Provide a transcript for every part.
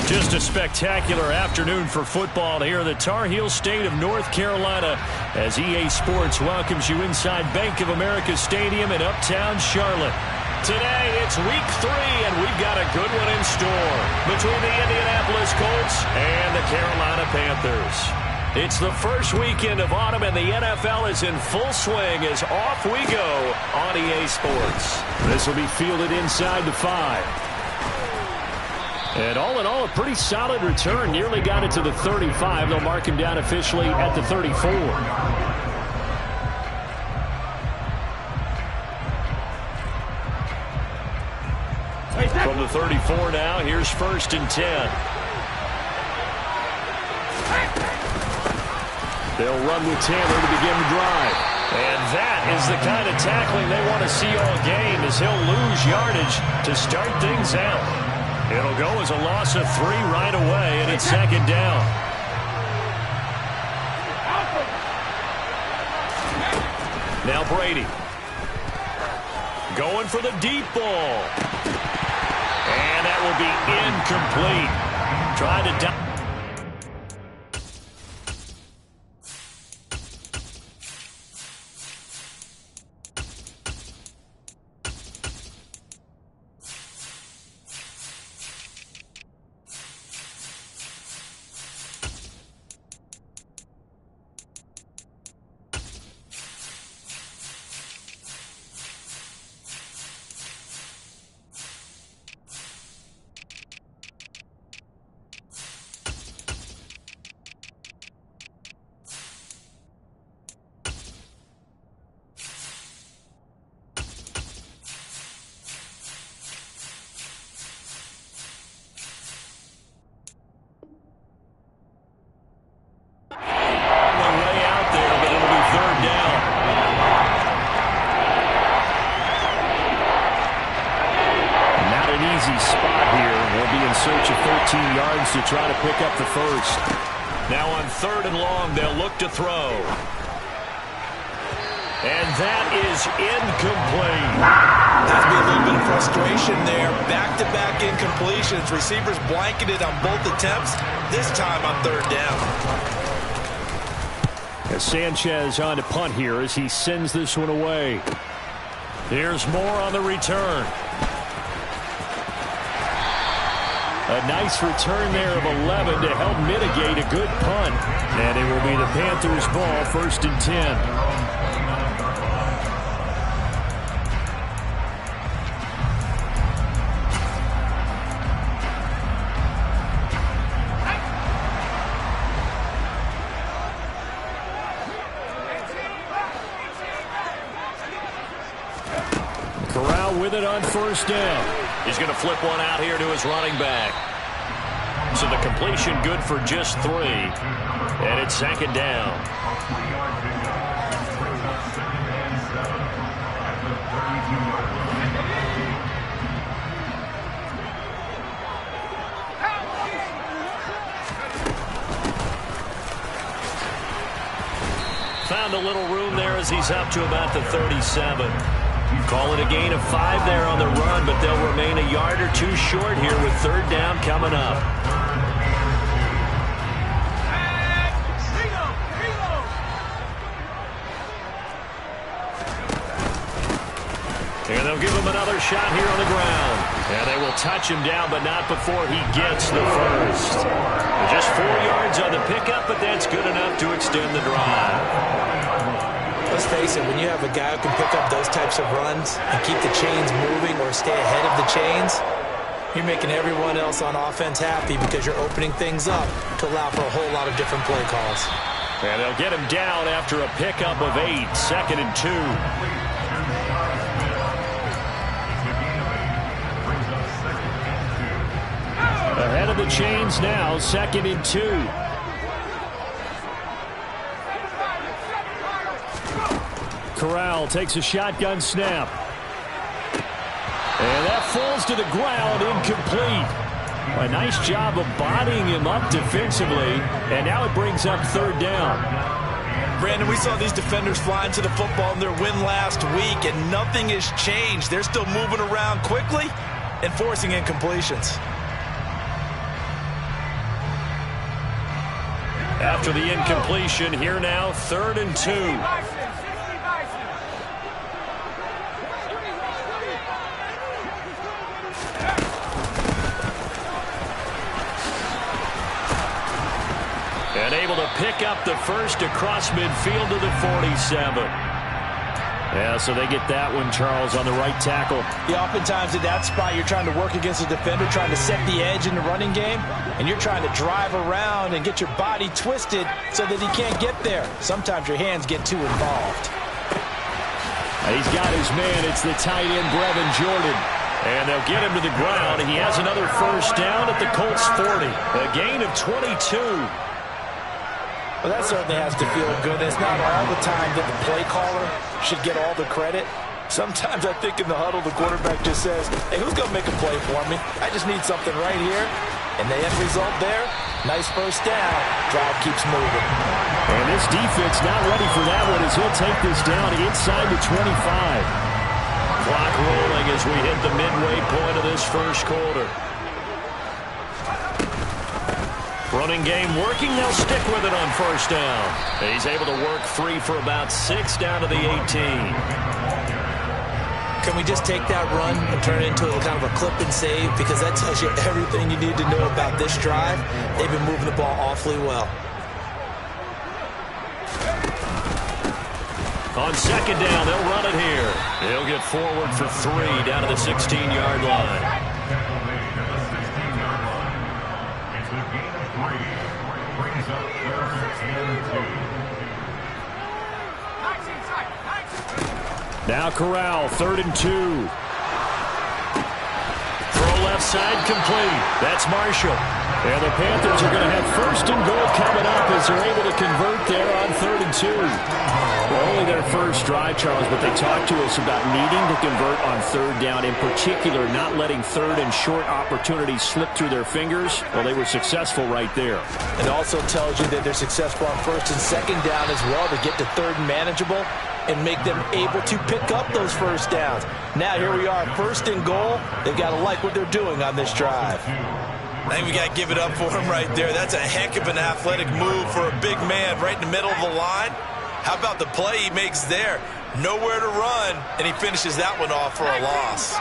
Just a spectacular afternoon for football here in the Tar Heel state of North Carolina as EA Sports welcomes you inside Bank of America Stadium in Uptown Charlotte. Today, it's week 3, and we've got a good one in store between the Indianapolis Colts and the Carolina Panthers. It's the first weekend of autumn, and the NFL is in full swing as off we go on EA Sports. This will be fielded inside the 5. And all in all, a pretty solid return. Nearly got it to the 35. They'll mark him down officially at the 34. From the 34 now, here's 1st and 10. They'll run with Taylor to begin the drive. And that is the kind of tackling they want to see all game, as he'll lose yardage to start things out. It'll go as a loss of 3 right away, and it's 2nd down. Now Brady. Going for the deep ball. And that will be incomplete. Trying to dive. To try to pick up the first. Now on 3rd and long, they'll look to throw. And that is incomplete. Has been a little bit of frustration there. Back-to-back incompletions. Receivers blanketed on both attempts, this time on 3rd down. As Sanchez on to punt here as he sends this one away. Here's more on the return. A nice return there of 11 to help mitigate a good punt. And it will be the Panthers' ball, 1st and 10. Corral with it on 1st down. He's going to flip one out here to his running back. So the completion good for just 3. And it's 2nd down. Found a little room there as he's up to about the 37. Call it a gain of 5 there on the run, but they'll remain a yard or 2 short here with 3rd down coming up. And they'll give him another shot here on the ground. And they will touch him down, but not before he gets the first. Just 4 yards on the pickup, but that's good enough to extend the drive. Let's face it, when you have a guy who can pick up those types of runs and keep the chains moving or stay ahead of the chains, you're making everyone else on offense happy because you're opening things up to allow for a whole lot of different play calls. And they'll get him down after a pickup of 8, 2nd and 2. Ahead of the chains now, 2nd and 2. Corral takes a shotgun snap. And that falls to the ground, incomplete. A nice job of bodying him up defensively, and now it brings up 3rd down. Brandon, we saw these defenders fly into the football in their win last week, and nothing has changed. They're still moving around quickly and forcing incompletions. After the incompletion, here now, 3rd and 2. And able to pick up the first across midfield to the 47. Yeah, so they get that one, Charles, on the right tackle. Yeah, oftentimes in that spot, you're trying to work against a defender, trying to set the edge in the running game, and you're trying to drive around and get your body twisted so that he can't get there. Sometimes your hands get too involved. He's got his man. It's the tight end, Brevin Jordan. And they'll get him to the ground. He has another first down at the Colts 40. A gain of 22. Well, that certainly has to feel good. It's not all the time that the play caller should get all the credit. Sometimes I think in the huddle, the quarterback just says, hey, who's going to make a play for me? I just need something right here. And the end result there, nice first down. Drive keeps moving. And this defense not ready for that one as he'll take this down inside the 25. Clock rolling as we hit the midway point of this first quarter. Running game working. They'll stick with it on first down. He's able to work free for about 6 down to the 18. Can we just take that run and turn it into kind of a clip and save? Because that tells you everything you need to know about this drive. They've been moving the ball awfully well. On second down, they'll run it here. They'll get forward for 3 down to the 16-yard line. Now Corral, 3rd and 2. Throw left side complete. That's Marshall. And the Panthers are going to have 1st and goal coming up as they're able to convert there on 3rd and 2. Well, only their first drive, Charles, but they talked to us about needing to convert on 3rd down, in particular not letting 3rd and short opportunities slip through their fingers. Well, they were successful right there. It also tells you that they're successful on 1st and 2nd down as well to get to 3rd and manageable and make them able to pick up those first downs. Now here we are, 1st and goal. They've got to like what they're doing on this drive. I think we got to give it up for him right there. That's a heck of an athletic move for a big man right in the middle of the line. How about the play he makes there? Nowhere to run, and he finishes that one off for a loss.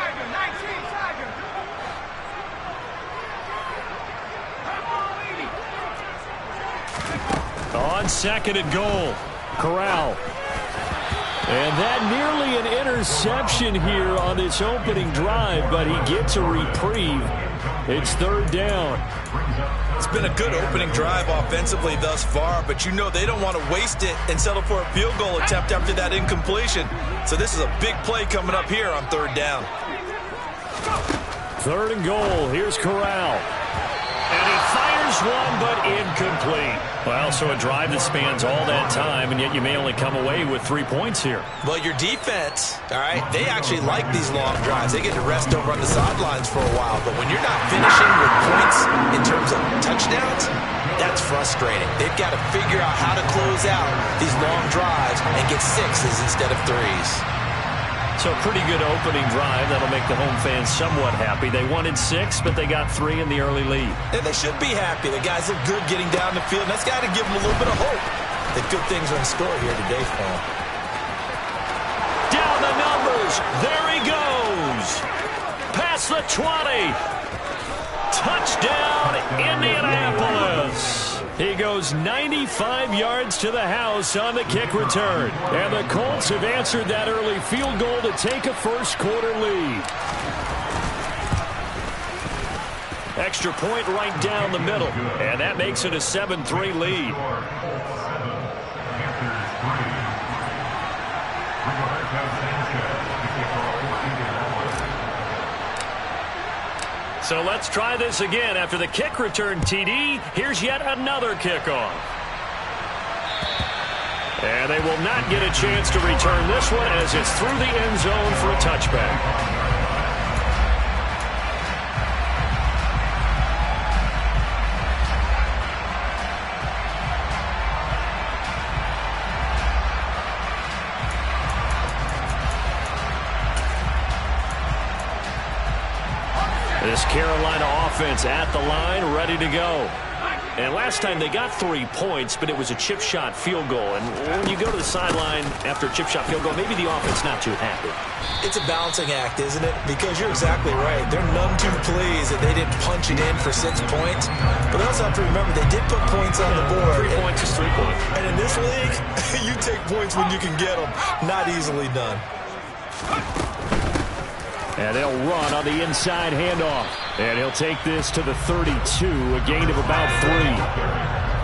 On 2nd and goal, Corral. And that nearly an interception here on this opening drive, but he gets a reprieve. It's 3rd down. It's been a good opening drive offensively thus far, but you know they don't want to waste it and settle for a field goal attempt after that incompletion. So this is a big play coming up here on 3rd down. 3rd and goal. Here's Corral. And he fires one, but incomplete. Well, so a drive that spans all that time, and yet you may only come away with 3 points here. Well, your defense, all right, they actually like these long drives. They get to rest over on the sidelines for a while. But when you're not finishing with points in terms of touchdowns, that's frustrating. They've got to figure out how to close out these long drives and get 6s instead of 3s. So a pretty good opening drive. That'll make the home fans somewhat happy. They wanted 6, but they got 3 in the early lead. And they should be happy. The guys look good getting down the field. And that's got to give them a little bit of hope that good things are in store here today for them. Down the numbers. There he goes. Past the 20. Touchdown, Indianapolis. He goes 95 yards to the house on the kick return. And the Colts have answered that early field goal to take a first quarter lead. Extra point right down the middle. And that makes it a 7-3 lead. So let's try this again. After the kick return TD, here's yet another kickoff. And they will not get a chance to return this one as it's through the end zone for a touchback. This Carolina offense at the line, ready to go. And last time they got 3 points, but it was a chip shot field goal. And when you go to the sideline after a chip shot field goal, maybe the offense not too happy. It's a balancing act, isn't it? Because you're exactly right. They're none too pleased that they didn't punch it in for 6 points. But they also have to remember they did put points on the board. 3 points is 3 points. And in this league, you take points when you can get them. Not easily done. And they'll run on the inside handoff. And he'll take this to the 32, a gain of about 3.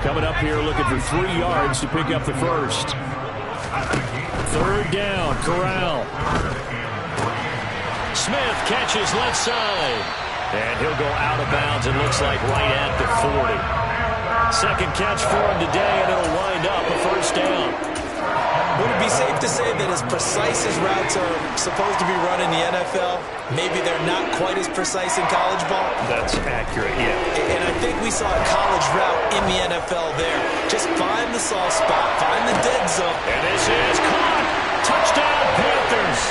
Coming up here looking for 3 yards to pick up the first. 3rd down, Corral. Smith catches left side. And he'll go out of bounds, it looks like right at the 40. Second catch for him today, and it'll wind up a first down. Would it be safe to say that as precise as routes are supposed to be run in the NFL, maybe they're not quite as precise in college ball? That's accurate, yeah. And I think we saw a college route in the NFL there. Just find the soft spot, find the dead zone. And this is caught. Touchdown, Panthers.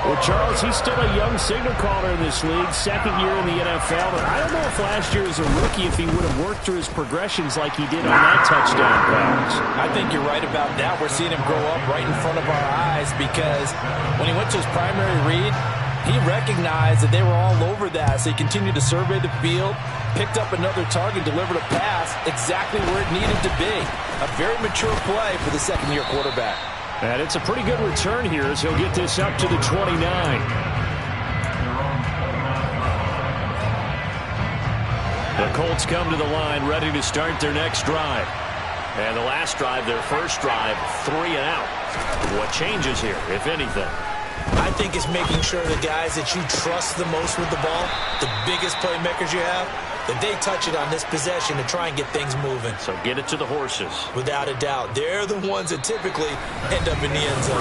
Well, Charles, he's still a young signal caller in this league, 2nd year in the NFL. But I don't know if last year as a rookie, if he would have worked through his progressions like he did on that touchdown pass. I think you're right about that. We're seeing him grow up right in front of our eyes because when he went to his primary read, he recognized that they were all over that. So he continued to survey the field, picked up another target, delivered a pass exactly where it needed to be. A very mature play for the 2nd-year quarterback. And it's a pretty good return here as he'll get this up to the 29. The Colts come to the line ready to start their next drive. And the last drive, their first drive, 3 and out. What changes here, if anything? I think it's making sure the guys that you trust the most with the ball, the biggest playmakers you have, that they touch it on this possession to try and get things moving. So get it to the horses. Without a doubt. They're the ones that typically end up in the end zone.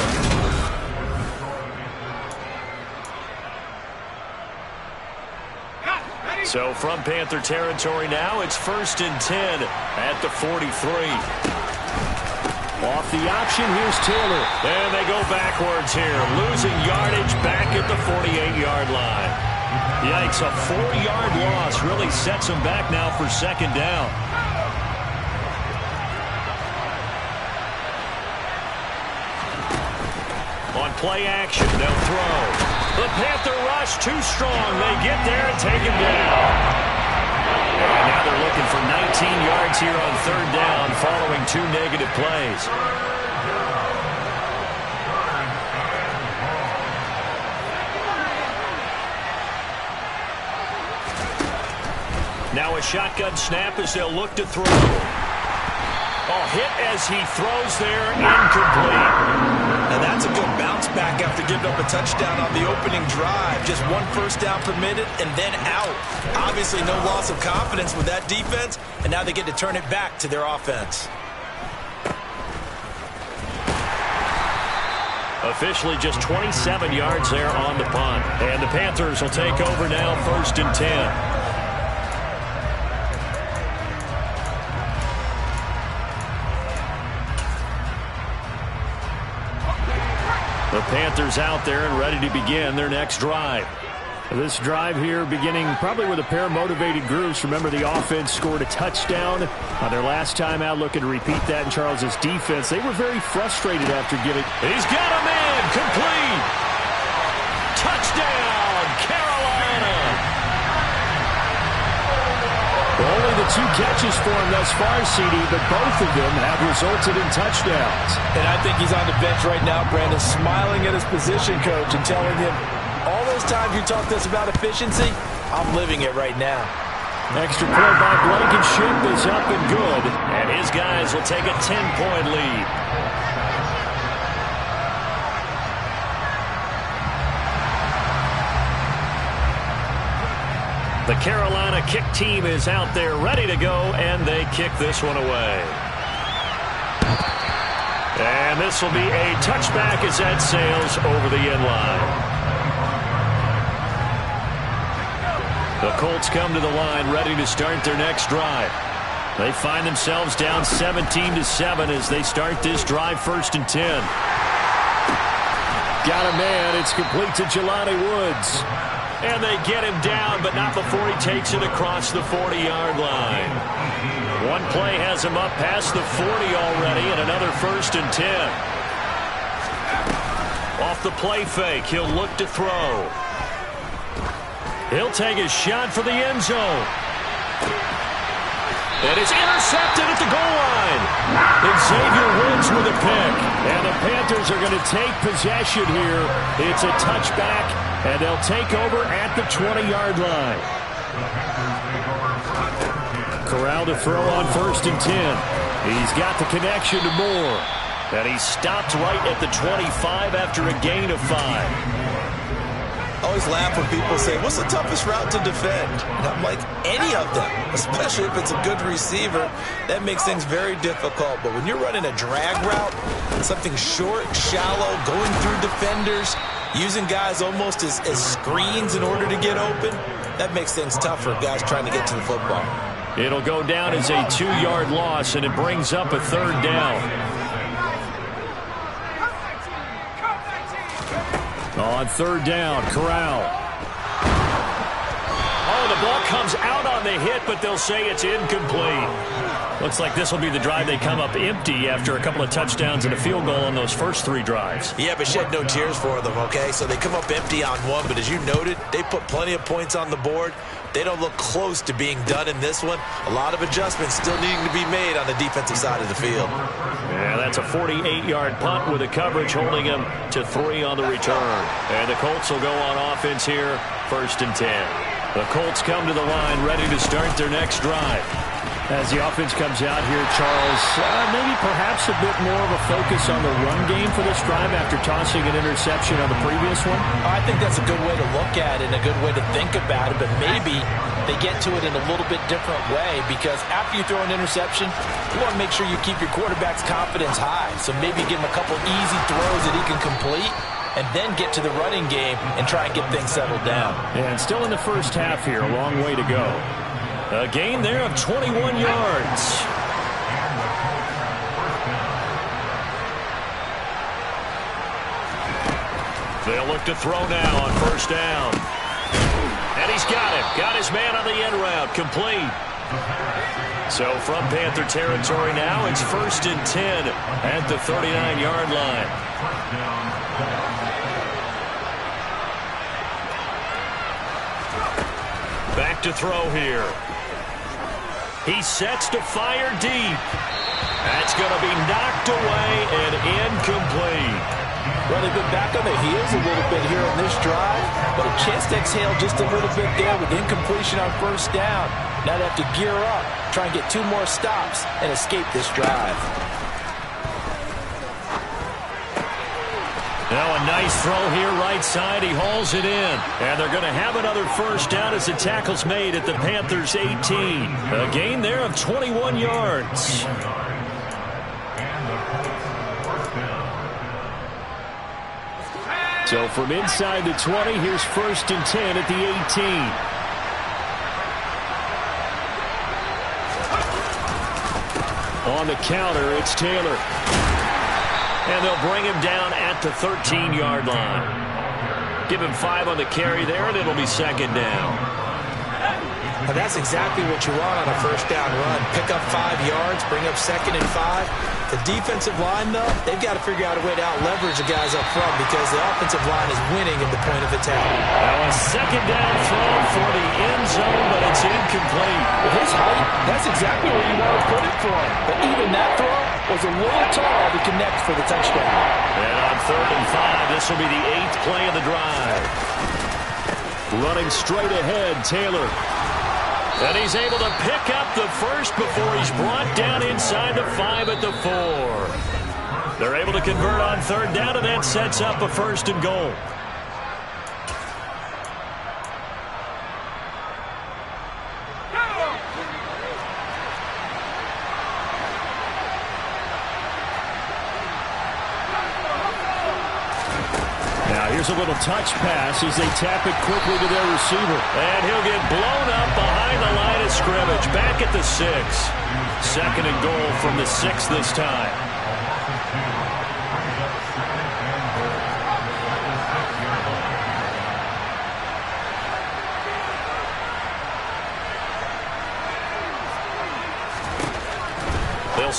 So from Panther territory now, it's 1st and 10 at the 43. Off the option, here's Taylor. And they go backwards here, losing yardage back at the 48-yard line. Yikes, a 4-yard loss really sets them back now for 2nd down. On play action, they'll throw. The Panther rush too strong. They get there and take him down. And now they're looking for 19 yards here on 3rd down following 2 negative plays. Now a shotgun snap as they'll look to throw. Oh, hit as he throws there, incomplete. And that's a good bounce back after giving up a touchdown on the opening drive. Just 1 first down permitted and then out. Obviously no loss of confidence with that defense, and now they get to turn it back to their offense. Officially just 27 yards there on the punt. And the Panthers will take over now, 1st and 10. The Panthers out there and ready to begin their next drive. This drive here beginning probably with a pair of motivated groups. Remember, the offense scored a touchdown on their last time out, looking to repeat that in Charles's defense. They were very frustrated after giving. He's got a man, complete. Touchdown, Carolina. Only the 2 catches for him thus far, CD, but both of them have resulted in touchdowns. And I think he's on the bench right now, Brandon, smiling at his position coach and telling him, all those times you talked to us about efficiency, I'm living it right now. Extra point by Blankenship is up and good. And his guys will take a 10-point lead. The Carolina kick team is out there ready to go, and they kick this one away. And this will be a touchback as that sails over the end line. The Colts come to the line ready to start their next drive. They find themselves down 17-7 as they start this drive, 1st and 10. Got a man. It's complete to Jelani Woods. And they get him down, but not before he takes it across the 40-yard line. One play has him up past the 40 already, and another 1st and 10. Off the play fake, he'll look to throw. He'll take a shot for the end zone. And it's intercepted at the goal line. And Xavier wins with a pick. And the Panthers are going to take possession here. It's a touchback, and they'll take over at the 20-yard line. Corral to throw on 1st and 10. He's got the connection to Moore. And he stopped right at the 25 after a gain of 5. Always laugh when people say, what's the toughest route to defend? And I'm like, any of them, especially if it's a good receiver. That makes things very difficult. But when you're running a drag route, something short, shallow, going through defenders, using guys almost as screens in order to get open, that makes things tough for guys trying to get to the football. It'll go down as a 2-yard loss, and it brings up a 3rd down. On 3rd down, Corral. Oh, the ball comes out on the hit, but they'll say it's incomplete. Looks like this will be the drive they come up empty after a couple of touchdowns and a field goal on those first 3 drives. Yeah, but shed no tears for them, okay? So they come up empty on one, but as you noted, they put plenty of points on the board. They don't look close to being done in this one. A lot of adjustments still needing to be made on the defensive side of the field. Yeah, that's a 48-yard punt with the coverage holding him to 3 on the return. And the Colts will go on offense here, 1st and 10. The Colts come to the line ready to start their next drive. As the offense comes out here, Charles, maybe perhaps a bit more of a focus on the run game for this drive after tossing an interception on the previous one? I think that's a good way to look at it and a good way to think about it, but maybe they get to it in a little bit different way, because after you throw an interception, you want to make sure you keep your quarterback's confidence high. So maybe give him a couple easy throws that he can complete, and then get to the running game and try and get things settled down. And still in the first half here, a long way to go. A gain there of 21 yards. They'll look to throw now on 1st down. And he's got him. Got his man on the end route. Complete. So from Panther territory now, it's 1st and 10 at the 39-yard line. Back to throw here. He sets to fire deep. That's going to be knocked away and incomplete. Well, they've been back on their heels a little bit here on this drive, but a chance to exhale just a little bit there with incompletion on 1st down. Now they have to gear up, try and get 2 more stops and escape this drive. Now a nice throw here right side. He hauls it in. And they're going to have another 1st down as the tackle's made at the Panthers' 18. A gain there of 21 yards. So from inside the 20, here's 1st and 10 at the 18. On the counter, it's Taylor. And they'll bring him down at the 13-yard line. Give him 5 on the carry there, and it'll be 2nd down. Well, that's exactly what you want on a 1st down run. Pick up 5 yards, bring up 2nd and 5. The defensive line, though, they've got to figure out a way to out-leverage the guys up front because the offensive line is winning in the point of attack. Now a 2nd down throw for the end zone, but it's incomplete. With his height, that's exactly where you want to put it for him. But even that throw was a little tall to connect for the touchdown. And on 3rd and 5, this will be the 8th play of the drive. Running straight ahead, Taylor. And he's able to pick up the 1st before he's brought down inside the 5 at the 4. They're able to convert on 3rd down, and that sets up a 1st and goal. Here's a little touch pass as they tap it quickly to their receiver. And he'll get blown up behind the line of scrimmage. Back at the 6. 2nd and goal from the 6 this time.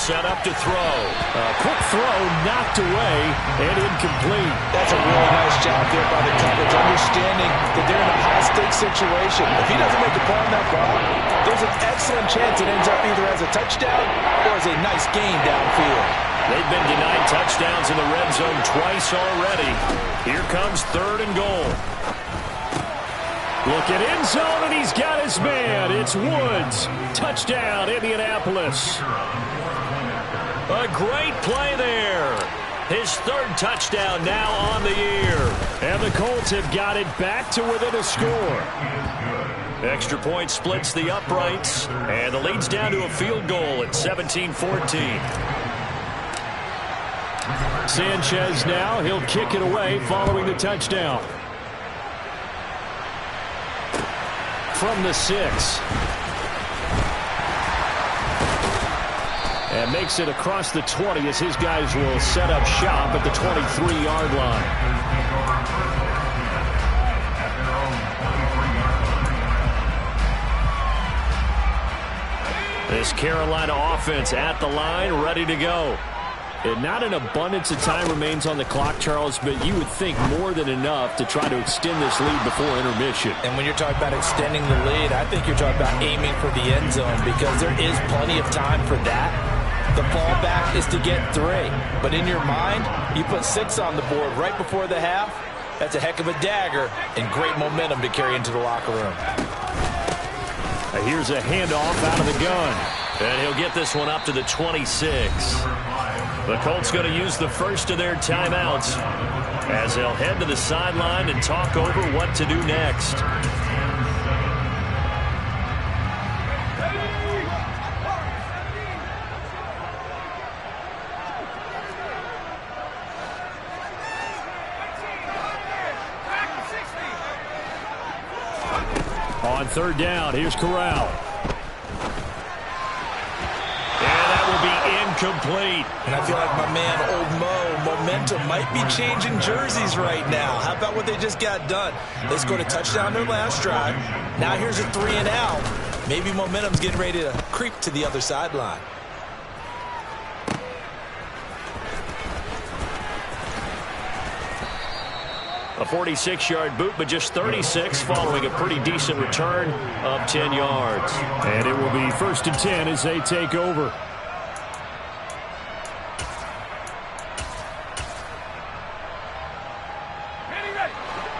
set up to throw. A quick throw knocked away and incomplete. That's a really nice job there by the coverage, understanding that they're in a high-stakes situation. If he doesn't make a play on that ball, there's an excellent chance it ends up either as a touchdown or as a nice gain downfield. They've been denied touchdowns in the red zone twice already. Here comes 3rd and goal. Look at end zone, and he's got his man. It's Woods. Touchdown, Indianapolis. A great play there. His 3rd touchdown now on the year. And the Colts have got it back to within a score. Extra point splits the uprights, and the lead's down to a field goal at 17-14. Sanchez now, he'll kick it away following the touchdown. From the 6. And makes it across the 20 as his guys will set up shop at the 23-yard line. This Carolina offense at the line, ready to go. And not an abundance of time remains on the clock, Charles, but you would think more than enough to try to extend this lead before intermission. And when you're talking about extending the lead, I think you're talking about aiming for the end zone because there is plenty of time for that. The fallback is to get 3. But in your mind, you put 6 on the board right before the half. That's a heck of a dagger and great momentum to carry into the locker room. Here's a handoff out of the gun. And he'll get this one up to the 26. The Colts going to use the first of their timeouts as they'll head to the sideline and talk over what to do next. On 3rd down, here's Corral. Incomplete. And I feel like my man, Old Mo, momentum might be changing jerseys right now. How about what they just got done? They scored a touchdown their last drive. Now here's a 3 and out. Maybe momentum's getting ready to creep to the other sideline. A 46-yard boot, but just 36 following a pretty decent return of 10 yards. And it will be 1st and 10 as they take over.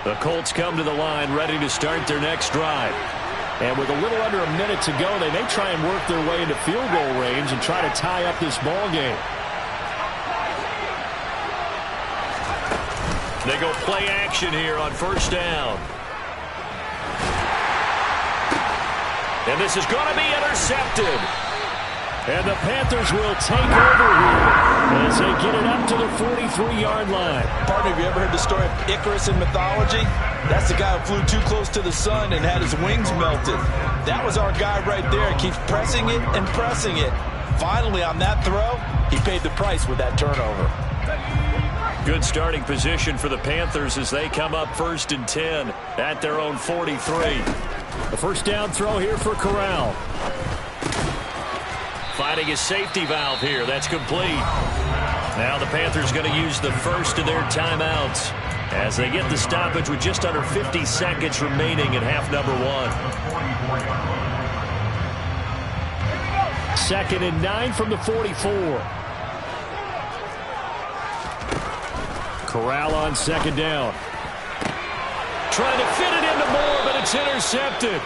The Colts come to the line ready to start their next drive. And with a little under a minute to go, they may try and work their way into field goal range and try to tie up this ball game. They go play action here on 1st down. And this is going to be intercepted. And the Panthers will take over here as they get it up to the 43-yard line. Partner, have you ever heard the story of Icarus in mythology? That's the guy who flew too close to the sun and had his wings melted. That was our guy right there. He keeps pressing it and pressing it. Finally, on that throw, he paid the price with that turnover. Good starting position for the Panthers as they come up 1st and 10 at their own 43. The 1st down throw here for Corral. Finding his safety valve here. That's complete. Now the Panthers going to use the first of their timeouts as they get the stoppage with just under 50 seconds remaining in half number 1. 2nd and 9 from the 44. Corral on 2nd down. Trying to fit it into Moore, but it's intercepted.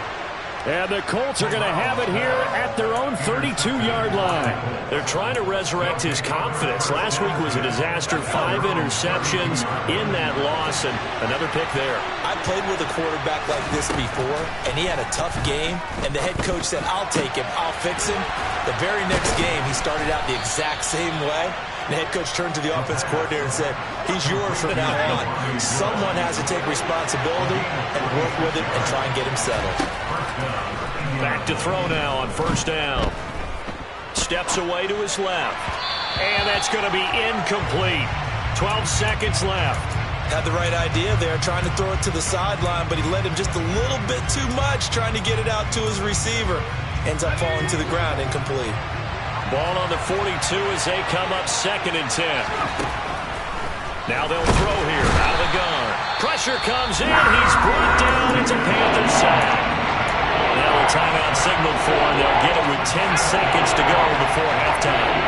And the Colts are going to have it here at their own 32-yard line. They're trying to resurrect his confidence. Last week was a disaster. 5 interceptions in that loss, and another pick there. I played with a quarterback like this before, and he had a tough game, and the head coach said, I'll take him, I'll fix him. The very next game, he started out the exact same way. The head coach turned to the offense coordinator and said, he's yours from now on. Someone has to take responsibility and work with him and try and get him settled. Back to throw now on 1st down. Steps away to his left. And that's going to be incomplete. 12 seconds left. Had the right idea there, trying to throw it to the sideline, but he led him just a little bit too much, trying to get it out to his receiver. Ends up falling to the ground, incomplete. Ball on the 42 as they come up 2nd and 10. Now they'll throw here out of the gun. Pressure comes in. He's brought down. It's a Panthers sack. Now a timeout signaled for him. They'll get it with 10 seconds to go before halftime.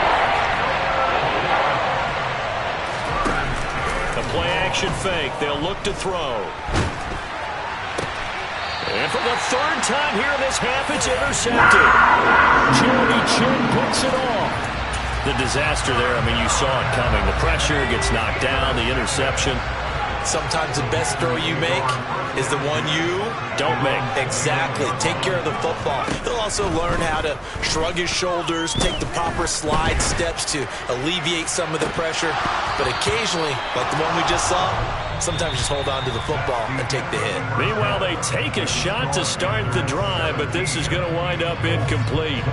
The play action fake. They'll look to throw. And for the 3rd time here in this half, it's intercepted. Jeremy Chin puts it off. The disaster there, I mean, you saw it coming. The pressure gets knocked down, the interception. Sometimes the best throw you make is the one you don't make. Exactly. Take care of the football. He'll also learn how to shrug his shoulders, take the proper slide steps to alleviate some of the pressure. But occasionally, like the one we just saw, sometimes just hold on to the football and take the hit. Meanwhile, they take a shot to start the drive, but this is going to wind up incomplete.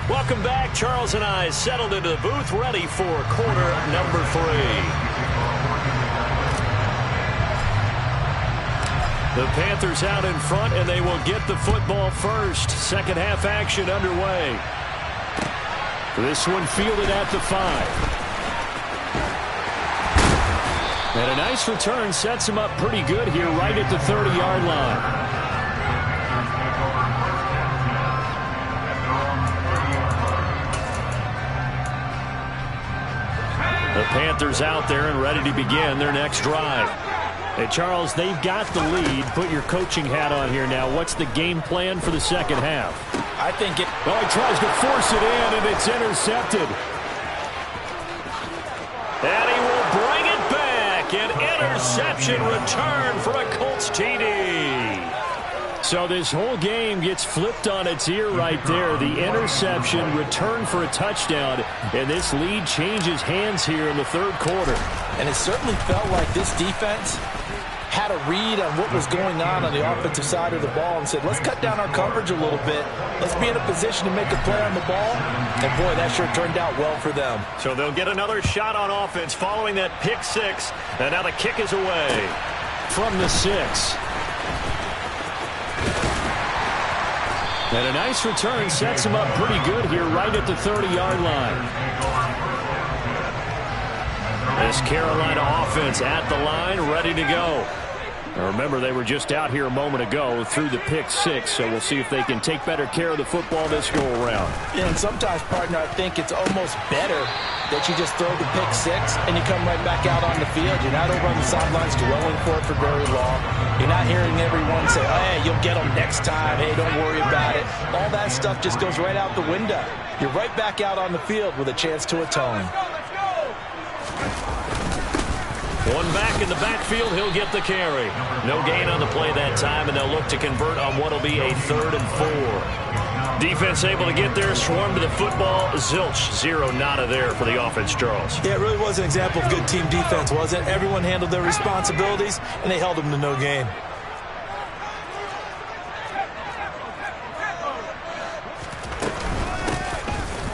Welcome back. Charles and I settled into the booth, ready for quarter number 3. The Panthers out in front, and they will get the football first. Second half action underway. This one fielded at the 5. And a nice return sets him up pretty good here right at the 30-yard line. The Panthers out there and ready to begin their next drive. Hey, Charles, they've got the lead. Put your coaching hat on here now. What's the game plan for the second half? I think it... Oh, he tries to force it in, and it's intercepted. And he will bring it back. An interception return for a Colts TD. So this whole game gets flipped on its ear right there. The interception, return for a touchdown, and this lead changes hands here in the 3rd quarter. And it certainly felt like this defense had a read on what was going on the offensive side of the ball and said, let's cut down our coverage a little bit. Let's be in a position to make a play on the ball. And, boy, that sure turned out well for them. So they'll get another shot on offense following that pick 6. And now the kick is away from the 6. And a nice return sets him up pretty good here right at the 30-yard line. This Carolina offense at the line, ready to go. Now remember, they were just out here a moment ago through the pick 6, so we'll see if they can take better care of the football this go-around. Yeah, and sometimes, partner, I think it's almost better that you just throw the pick 6 and you come right back out on the field. You're not over on the sidelines dwelling for it for very long. You're not hearing everyone say, oh, hey, you'll get them next time. Hey, don't worry about it. All that stuff just goes right out the window. You're right back out on the field with a chance to atone. One back in the backfield, he'll get the carry. No gain on the play that time, and they'll look to convert on what will be a 3rd and 4. Defense able to get there, swarm to the football. Zilch, 0 nada there for the offense, Charles. Yeah, it really was an example of good team defense, wasn't it? Everyone handled their responsibilities, and they held them to no gain.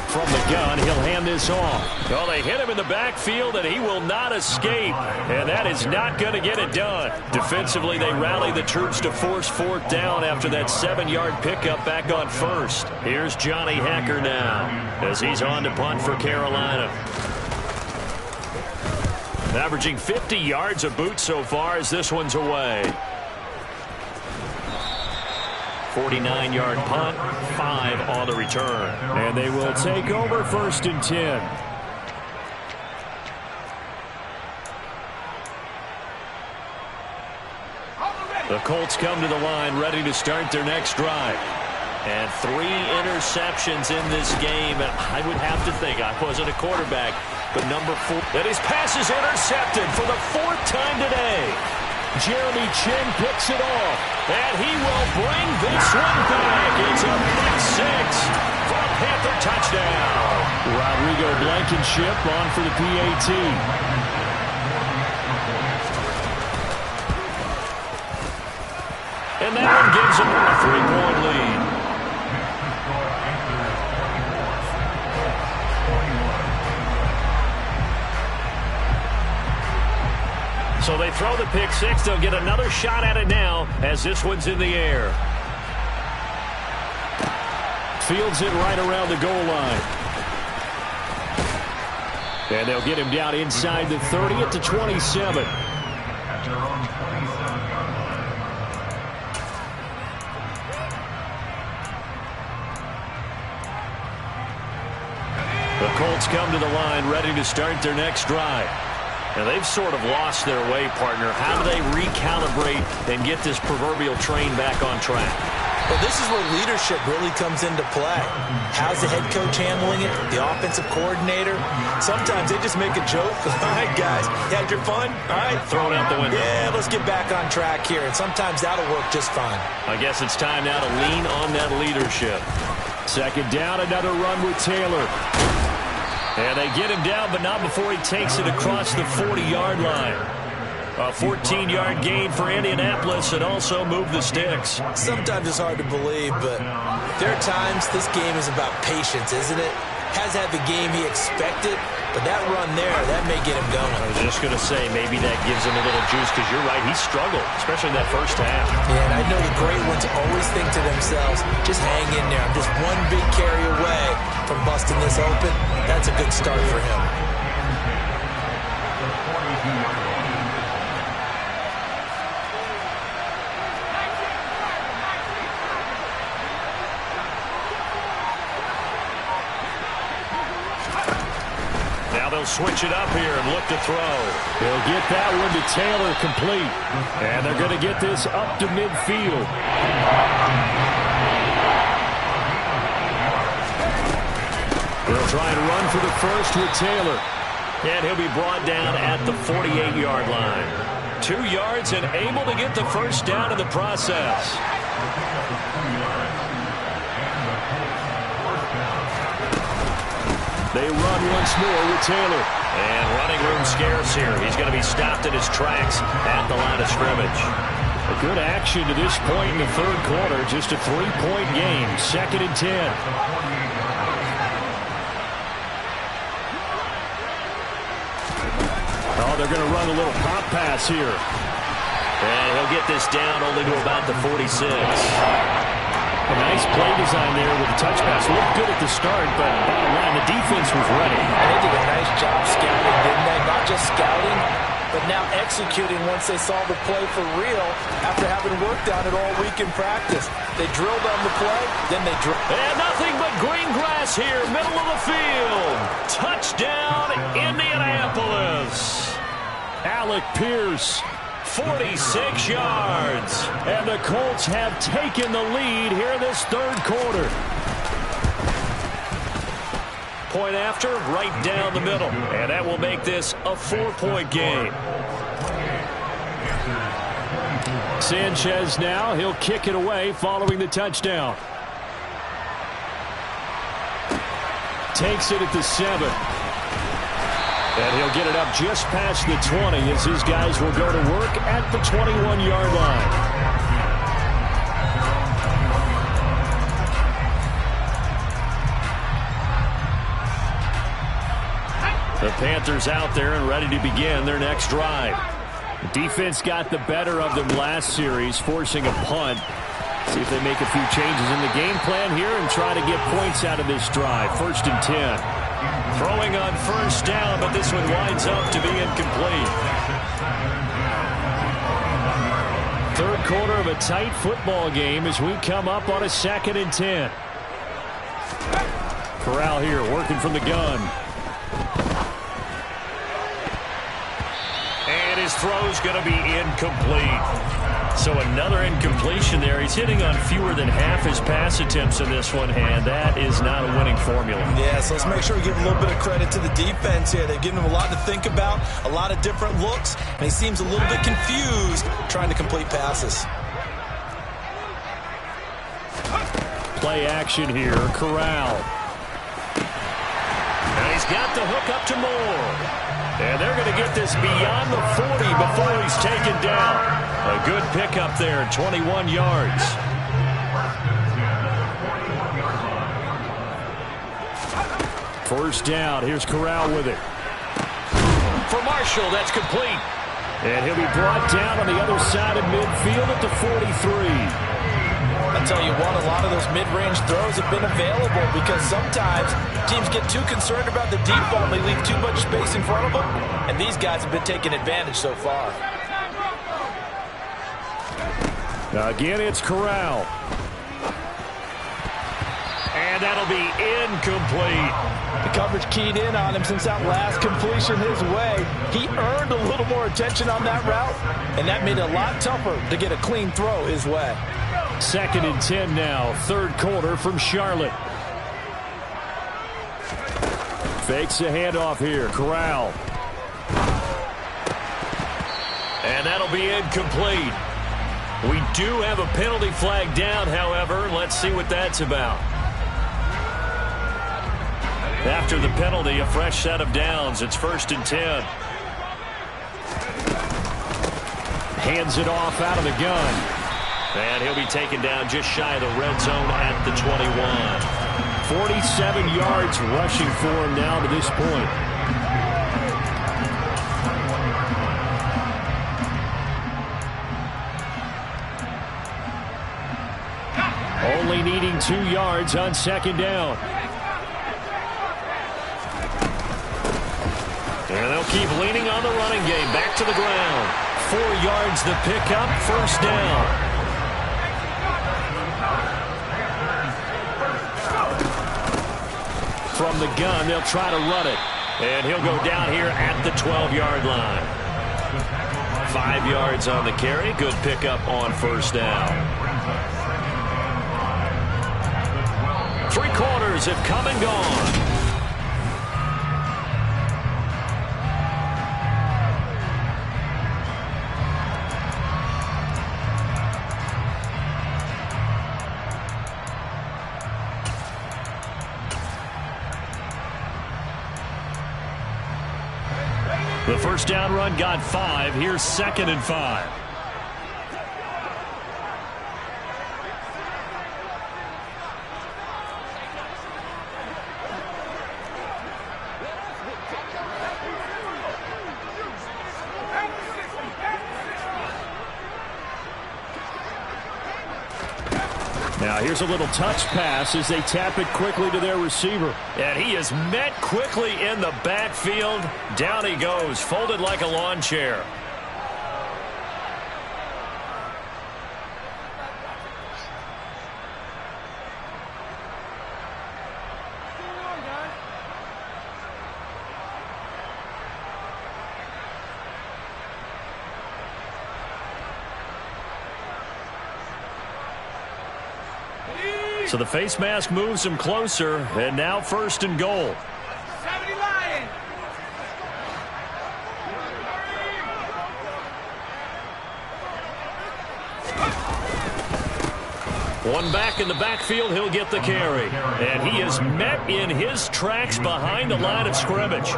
From the gun, he'll hand this off. Well, they hit him in the backfield, and he will not escape. And that is not going to get it done. Defensively, they rally the troops to force 4th down after that 7-yard pickup back on 1st. Here's Johnny Hacker now as he's on to punt for Carolina. Averaging 50 yards a boot so far as this one's away. 49-yard punt, 5 on the return. And they will take over 1st and 10. The Colts come to the line ready to start their next drive. And 3 interceptions in this game. I would have to think, I wasn't a quarterback, but number 4. And his pass is intercepted for the 4th time today. Jeremy Chin picks it off, and he will bring this one back. It's a pick 6 for a Panther touchdown. Rodrigo Blankenship on for the PAT. And that one gives them a 3-point lead. So they throw the pick six. They'll get another shot at it now as this one's in the air. Fields it right around the goal line. And they'll get him down inside the 30 at the 27. The Colts come to the line ready to start their next drive. Now, they've sort of lost their way, partner. How do they recalibrate and get this proverbial train back on track? Well, this is where leadership really comes into play. How's the head coach handling it? The offensive coordinator? Sometimes they just make a joke. All right, guys, you had your fun? All right. Throw it out the window. Yeah, let's get back on track here. And sometimes that'll work just fine. I guess it's time now to lean on that leadership. Second down, another run with Taylor. And they get him down, but not before he takes it across the 40-yard line. A 14-yard gain for Indianapolis and also move the sticks. Sometimes it's hard to believe, but there are times this game is about patience, isn't it? Has had the game he expected, but that run there, that may get him going. I was just going to say, maybe that gives him a little juice, because you're right, he struggled, especially in that first half. Yeah, and I know the great ones always think to themselves, just hang in there. I'm just one big carry away from busting this open. That's a good start for him. They'll switch it up here and look to throw. They'll get that one to Taylor complete. And they're going to get this up to midfield. They'll try and run for the first with Taylor. And he'll be brought down at the 48-yard line. 2 yards and able to get the first down in the process. They run once more with Taylor. And running room scarce here. He's going to be stopped in his tracks at the line of scrimmage. A good action to this point in the third quarter. Just a 3-point game. 2nd and 10. Oh, they're going to run a little pop pass here. And he'll get this down only to about the 46. A nice play design there with the touch pass. Looked good at the start, but bottom line, the defense was ready. And they did a nice job scouting, didn't they? Not just scouting, but now executing once they saw the play for real after having worked on it all week in practice. They drilled on the play, then they drilled. And nothing but green grass here, middle of the field. Touchdown, Indianapolis. Alec Pierce. 46 yards. And the Colts have taken the lead here this third quarter. Point after, right down the middle. And that will make this a 4-point game. Sanchez now, he'll kick it away following the touchdown. Takes it at the 7. And he'll get it up just past the 20 as his guys will go to work at the 21-yard line. The Panthers out there and ready to begin their next drive. The defense got the better of them last series, forcing a punt. See if they make a few changes in the game plan here and try to get points out of this drive. 1st and 10. Throwing on first down, but this one winds up to be incomplete. Third quarter of a tight football game as we come up on a 2nd and 10. Corral here working from the gun. And his throw's going to be incomplete. So another incompletion there. He's hitting on fewer than half his pass attempts in this one, and that is not a winning formula. Yeah, so let's make sure we give a little bit of credit to the defense here. They've given him a lot to think about, a lot of different looks, and he seems a little bit confused trying to complete passes. Play action here, Corral. And he's got the hook up to Moore. And they're going to get this beyond the 40 before he's taken down. A good pickup there, 21 yards. First down, here's Corral with it. For Marshall, that's complete. And he'll be brought down on the other side of midfield at the 43. I'll tell you what, a lot of those mid-range throws have been available because sometimes teams get too concerned about the deep ball and they leave too much space in front of them, and these guys have been taking advantage so far. Again, it's Corral. And that'll be incomplete. The coverage keyed in on him since that last completion his way. He earned a little more attention on that route, and that made it a lot tougher to get a clean throw his way. 2nd and 10 now, third quarter from Charlotte. Fakes a handoff here, Corral. And that'll be incomplete. We do have a penalty flag down, however. Let's see what that's about. After the penalty, a fresh set of downs. It's 1st and 10. Hands it off out of the gun. And he'll be taken down just shy of the red zone at the 21. 47 yards rushing for him now to this point. Only needing 2 yards on 2nd down. And they'll keep leaning on the running game. Back to the ground. 4 yards the pickup. First down. From the gun, they'll try to run it. And he'll go down here at the 12-yard line. 5 yards on the carry. Good pickup on first down. 3 quarters have come and gone. The first down run got 5. Here's 2nd and 5. Now here's a little touch pass as they tap it quickly to their receiver. And he is met quickly in the backfield. Down he goes, folded like a lawn chair. So the face mask moves him closer, and now 1st and goal. One back in the backfield, he'll get the carry. And he is met in his tracks behind the line of scrimmage.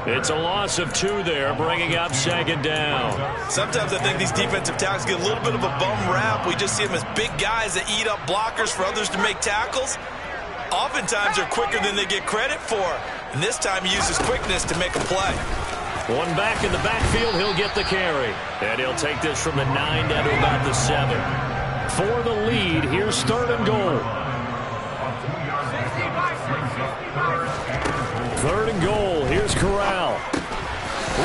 It's a loss of 2 there, bringing up 2nd down. Sometimes I think these defensive tackles get a little bit of a bum rap. We just see them as big guys that eat up blockers for others to make tackles. Oftentimes they're quicker than they get credit for. And this time he uses quickness to make a play. One back in the backfield, he'll get the carry. And he'll take this from the 9 down to about the 7. For the lead, here's 3rd and goal. 3rd and goal, here's Corral.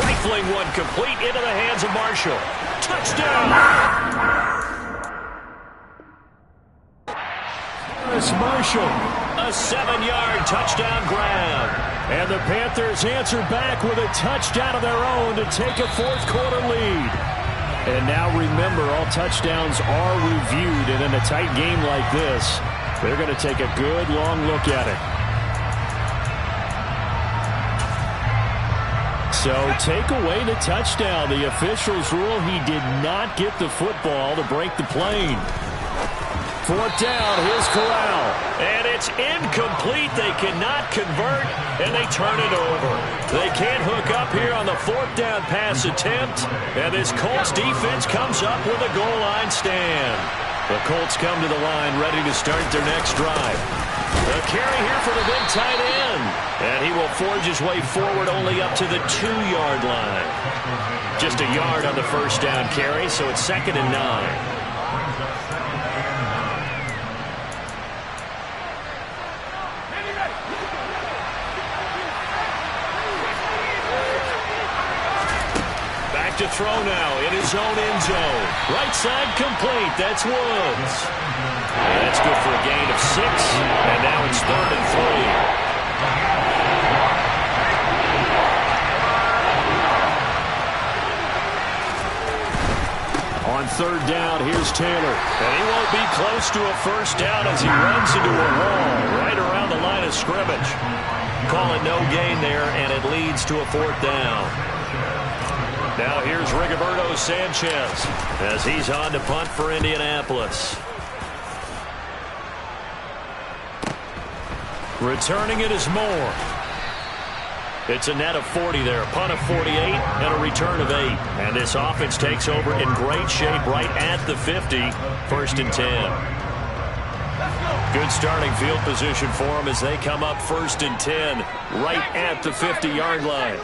Rifling one complete into the hands of Marshall. Touchdown! It's Marshall, a 7-yard touchdown grab. And the Panthers answer back with a touchdown of their own to take a 4th quarter lead. And now remember, all touchdowns are reviewed, and in a tight game like this, they're going to take a good long look at it. So take away the touchdown. The officials rule he did not get the football to break the plane. 4th down, here's Corral. And it's incomplete. They cannot convert, and they turn it over. They can't hook up here on the 4th down pass attempt, and this Colts defense comes up with a goal line stand. The Colts come to the line ready to start their next drive. The carry here for the big tight end. And he will forge his way forward only up to the 2-yard line. Just a yard on the first down carry, so it's 2nd and 9. To throw now in his own end zone. Right side complete. That's Woods. And that's good for a gain of 6. And now it's 3rd and 3. On 3rd down, here's Taylor. And he won't be close to a first down as he runs into a wall right around the line of scrimmage. Call it no gain there, and it leads to a 4th down. Now here's Rigoberto Sanchez as he's on to punt for Indianapolis. Returning it is Moore. It's a net of 40 there. Punt of 48 and a return of 8. And this offense takes over in great shape right at the 50. 1st and 10. Good starting field position for them as they come up 1st and 10 right at the 50-yard line.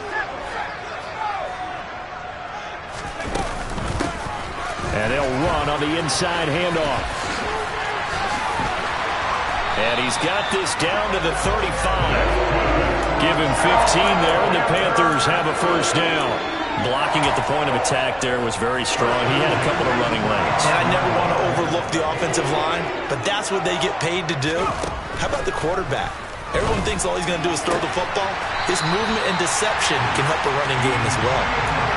And they'll run on the inside handoff. And he's got this down to the 35. Give him 15 there, and the Panthers have a first down. Blocking at the point of attack there was very strong. He had a couple of running lanes. And I never want to overlook the offensive line, but that's what they get paid to do. How about the quarterback? Everyone thinks all he's going to do is throw the football. His movement and deception can help the running game as well.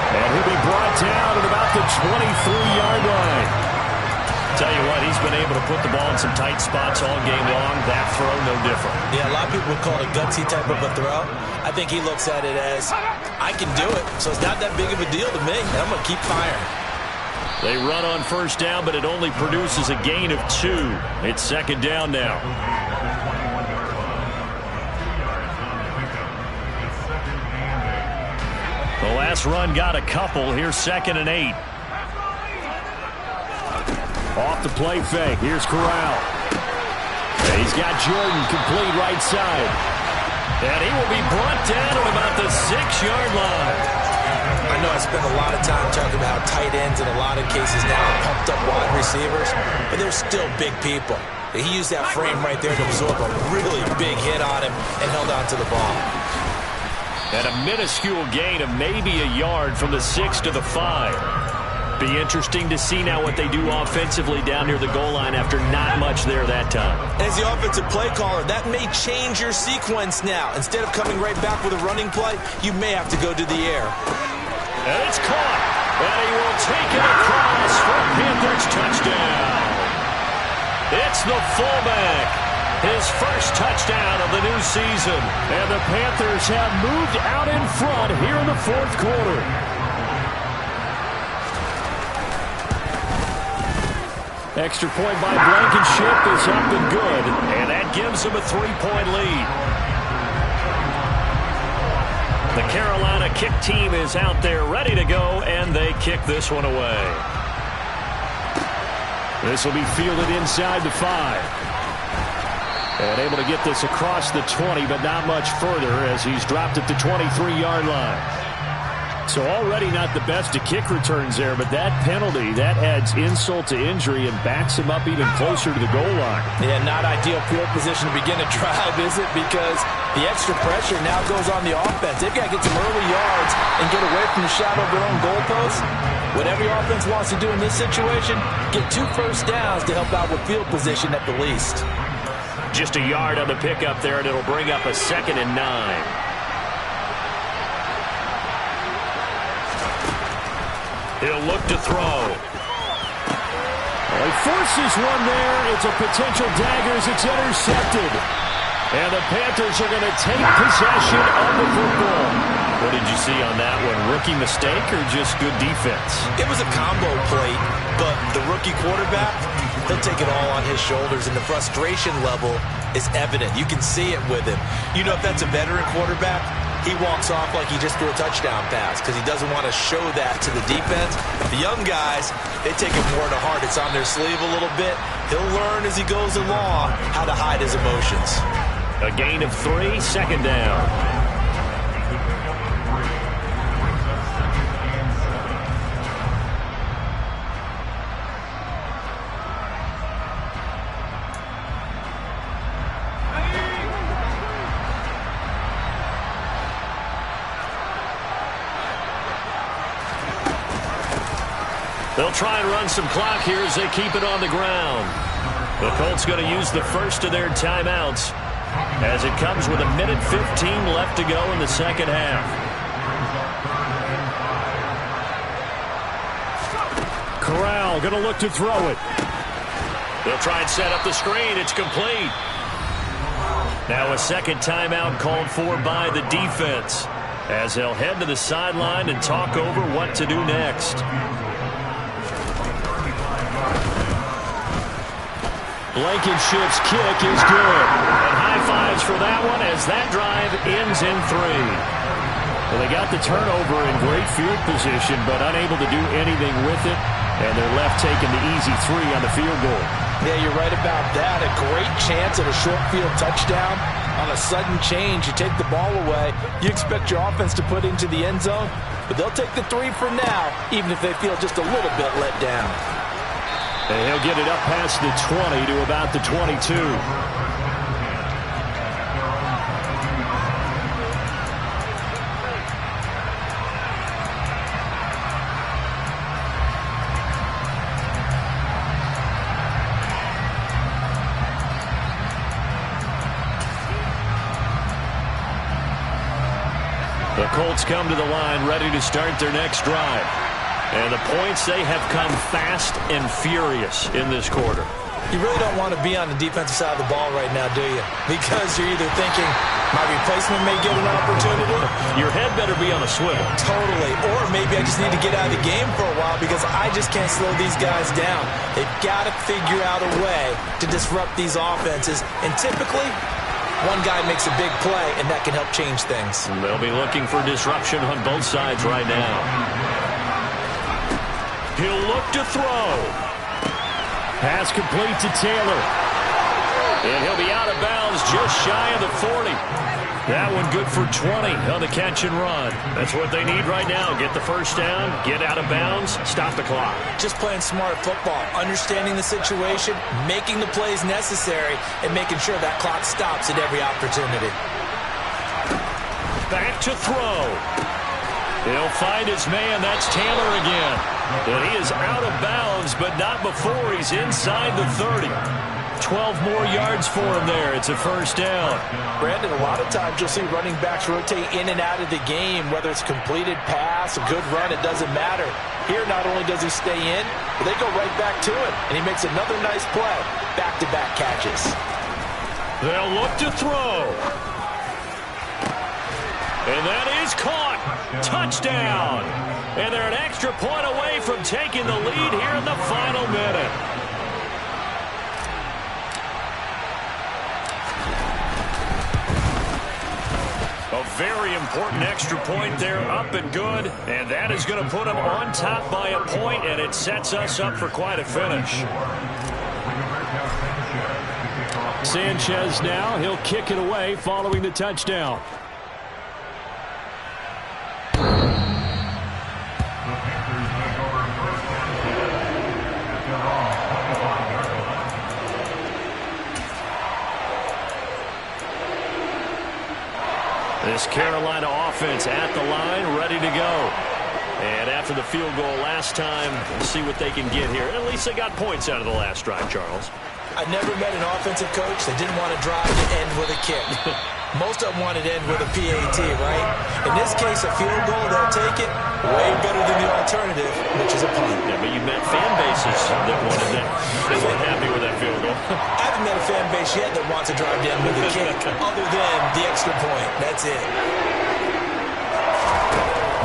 And he'll be brought down at about the 23-yard line. Tell you what, he's been able to put the ball in some tight spots all game long. That throw, no different. Yeah, a lot of people would call it a gutsy type of a throw. I think he looks at it as, I can do it, so it's not that big of a deal to me, and I'm going to keep firing. They run on first down, but it only produces a gain of 2. It's 2nd down now. The last run got a couple. Here's 2nd and 8. Off the play fake. Here's Corral. And he's got Jordan complete right side. And he will be brought down at about the 6-yard line. I know I spend a lot of time talking about how tight ends in a lot of cases now are pumped up wide receivers, but they're still big people. He used that frame right there to absorb a really big hit on him and held on to the ball. And a minuscule gain of maybe a yard from the 6 to the 5. Be interesting to see now what they do offensively down near the goal line after not much there that time. As the offensive play caller, that may change your sequence now. Instead of coming right back with a running play, you may have to go to the air. And it's caught. And he will take it across for a Panthers touchdown. It's the fullback. His first touchdown of the new season. And the Panthers have moved out in front here in the 4th quarter. Extra point by Blankenship is up and good. And that gives them a 3-point lead. The Carolina kick team is out there ready to go, and they kick this one away. This will be fielded inside the 5. And able to get this across the 20, but not much further as he's dropped at the 23-yard line. So already not the best of kick returns there, but that penalty, that adds insult to injury and backs him up even closer to the goal line. Yeah, not ideal field position to begin a drive, is it? Because the extra pressure now goes on the offense. They've got to get some early yards and get away from the shadow of their own goalposts. What every offense wants to do in this situation, get 2 first downs to help out with field position at the least. Just a yard on the pickup there, and it'll bring up a 2nd and 9. He'll look to throw. Well, he forces one there. It's a potential dagger as it's intercepted. And the Panthers are going to take possession of the football. What did you see on that one? Rookie mistake or just good defense? It was a combo plate, but the rookie quarterback, he'll take it all on his shoulders, and the frustration level is evident. You can see it with him. You know, if that's a veteran quarterback, he walks off like he just threw a touchdown pass because he doesn't want to show that to the defense. The young guys, they take it more to heart. It's on their sleeve a little bit. He'll learn as he goes along how to hide his emotions. A gain of 3, second down. They'll try and run some clock here as they keep it on the ground. The Colts going to use the first of their timeouts as it comes with 1:15 left to go in the second half. Corral going to look to throw it. They'll try and set up the screen. It's complete. Now a second timeout called for by the defense as they'll head to the sideline and talk over what to do next. Blankenship's kick is good. And high fives for that one as that drive ends in 3. Well, they got the turnover in great field position, but unable to do anything with it. And they're left taking the easy 3 on the field goal. Yeah, you're right about that. A great chance at a short field touchdown. On a sudden change, you take the ball away. You expect your offense to put into the end zone, but they'll take the 3 for now, even if they feel just a little bit let down. And he'll get it up past the 20 to about the 22. The Colts come to the line ready to start their next drive. And the points, they have come fast and furious in this quarter. You really don't want to be on the defensive side of the ball right now, do you? Because you're either thinking, my replacement may get an opportunity. Your head better be on a swivel. Totally. Or maybe I just need to get out of the game for a while because I just can't slow these guys down. They've got to figure out a way to disrupt these offenses. And typically, one guy makes a big play, and that can help change things. And they'll be looking for disruption on both sides right now. He'll look to throw. Pass complete to Taylor. And he'll be out of bounds just shy of the 40. That one good for 20 on the catch and run. That's what they need right now. Get the first down, get out of bounds, stop the clock. Just playing smart football, understanding the situation, making the plays necessary, and making sure that clock stops at every opportunity. Back to throw. He'll find his man. That's Taylor again. And he is out of bounds, but not before he's inside the 30. 12 more yards for him there. It's a first down. Brandon, a lot of times you'll see running backs rotate in and out of the game, whether it's completed pass, a good run, it doesn't matter. Here, not only does he stay in, but they go right back to it, and he makes another nice play. Back-to-back catches. They'll look to throw. And that is caught. Touchdown. And they're an extra point away from taking the lead here in the final minute. A very important extra point there, up and good. And that is going to put them on top by a point, and it sets us up for quite a finish. Sanchez now, he'll kick it away following the touchdown. This Carolina offense at the line, ready to go. And after the field goal last time, we'll see what they can get here. At least they got points out of the last drive, Charles. I've never met an offensive coach that didn't want to drive to end with a kick. Most of them wanted to end with a PAT, right? In this case, a field goal, they'll take it. Way better than the alternative, which is a punt. Yeah, but you met fan bases that wanted that. They weren't happy with that field goal. I haven't met a fan base yet that wants to drive to end with a kick, other than the extra point. That's it.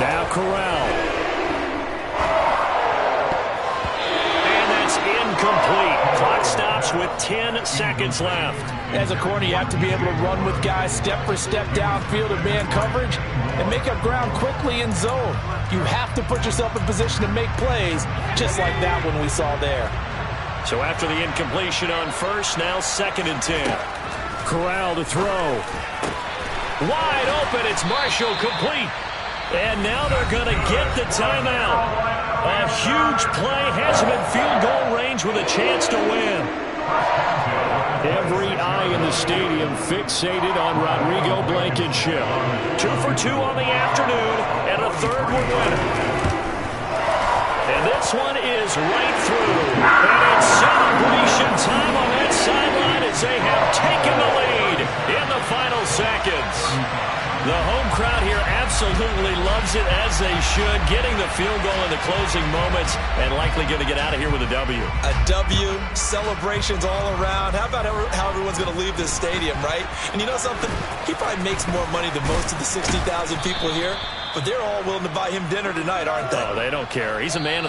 Now Corral. And that's incomplete. Clock stops with 10 seconds left. As a corner, you have to be able to run with guys step for step downfield in man coverage and make up ground quickly in zone. You have to put yourself in position to make plays, just like that one we saw there. So after the incompletion on first, now 2nd and 10. Corral to throw. Wide open, it's Marshall complete. And now they're going to get the timeout. A huge play has him in field goal range with a chance to win. Every eye in the stadium fixated on Rodrigo Blankenship. 2 for 2 on the afternoon, and a third one winner. And this one is right through. And it's celebration time on that sideline as they have taken the lead in the final seconds. The home crowd here absolutely loves it, as they should, getting the field goal in the closing moments and likely going to get out of here with a W. A W, celebrations all around. How about how everyone's going to leave this stadium, right? And you know something? He probably makes more money than most of the 60,000 people here, but they're all willing to buy him dinner tonight, aren't they? Oh, they don't care. He's a man of